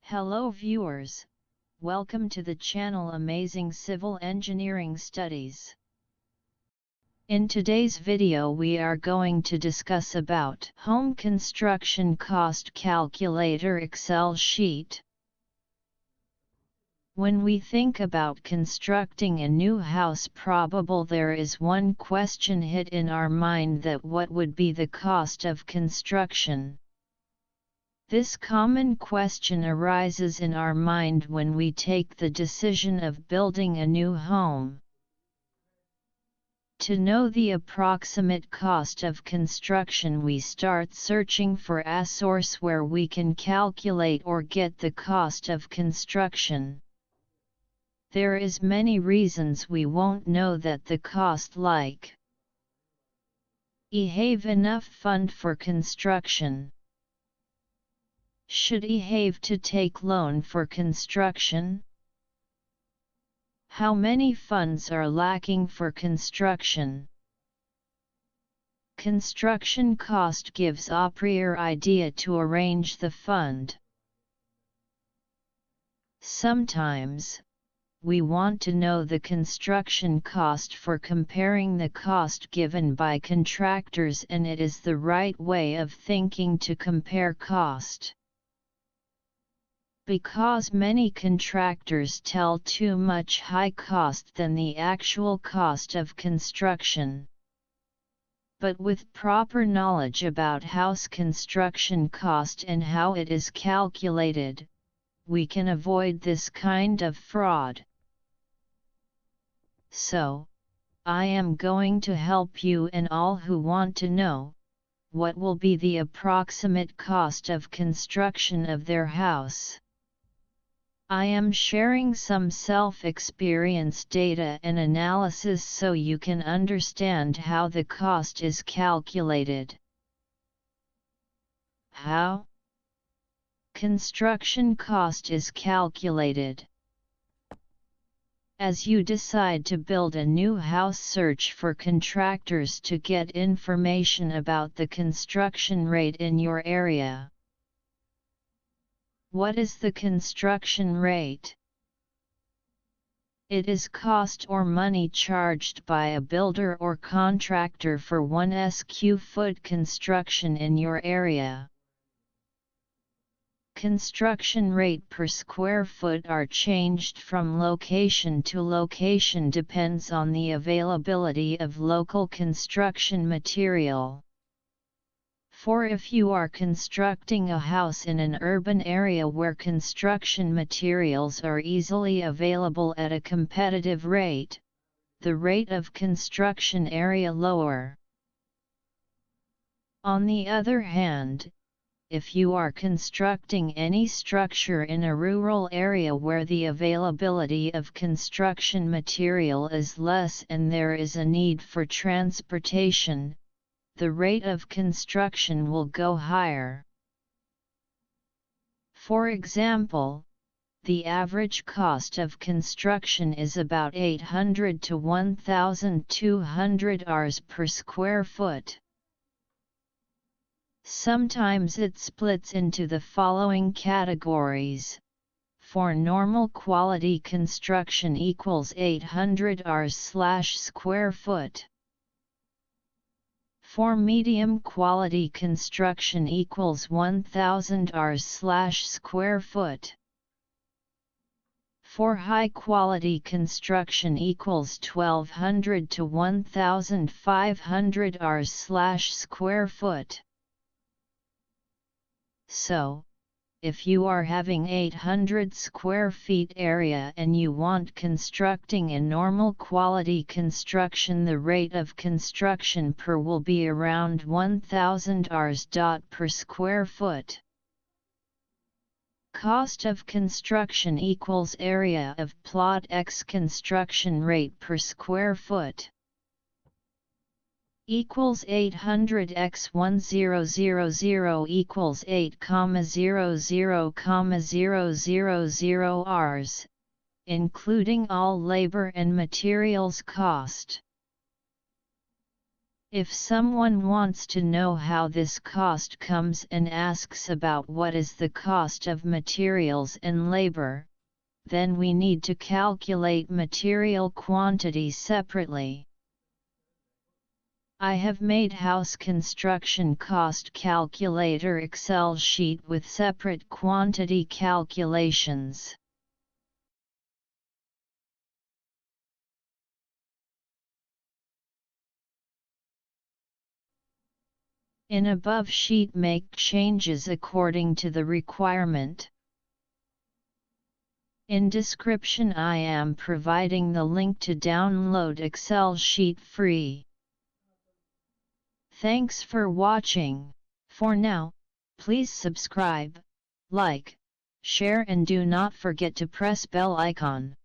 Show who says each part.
Speaker 1: Hello viewers, welcome to the channel Amazing Civil Engineering Studies. In today's video we are going to discuss about Home Construction Cost Calculator Excel sheet. When we think about constructing a new house, probably there is one question hit in our mind, that what would be the cost of construction? This common question arises in our mind when we take the decision of building a new home. To know the approximate cost of construction, we start searching for a source where we can calculate or get the cost of construction. There is many reasons we won't know that the cost, like have enough fund for construction. Should have to take loan for construction? How many funds are lacking for construction? Construction cost gives a prior idea to arrange the fund. Sometimes, we want to know the construction cost for comparing the cost given by contractors, and it is the right way of thinking to compare cost. Because many contractors tell too much high cost than the actual cost of construction. But with proper knowledge about house construction cost and how it is calculated, we can avoid this kind of fraud. So, I am going to help you and all who want to know what will be the approximate cost of construction of their house. I am sharing some self-experience data and analysis so you can understand how the cost is calculated. How? Construction cost is calculated. As you decide to build a new house, search for contractors to get information about the construction rate in your area. What is the construction rate? It is cost or money charged by a builder or contractor for 1 sq ft construction in your area. Construction rate per square foot are changed from location to location, depends on the availability of local construction material. For if you are constructing a house in an urban area where construction materials are easily available at a competitive rate, the rate of construction area lower. On the other hand, if you are constructing any structure in a rural area where the availability of construction material is less and there is a need for transportation, the rate of construction will go higher. For example, the average cost of construction is about 800 to 1,200 Rs per square foot. Sometimes it splits into the following categories. For normal quality construction equals 800 Rs/square foot. For medium quality construction equals 1000 Rs/square foot. For high quality construction equals 1200 to 1500 Rs/square foot. So, if you are having 800 square feet area and you want constructing a normal quality construction, the rate of construction per will be around 1000 Rs per square foot. Cost of construction equals area of plot x construction rate per square foot. Equals 800 x 1000 equals 8,00,000 Rs, including all labor and materials cost. If someone wants to know how this cost comes and asks about what is the cost of materials and labor, then we need to calculate material quantity separately. I have made house construction cost calculator Excel sheet with separate quantity calculations. In above sheet make changes according to the requirement. In description I am providing the link to download Excel sheet free. Thanks for watching. For now, please subscribe, like, share and do not forget to press bell icon.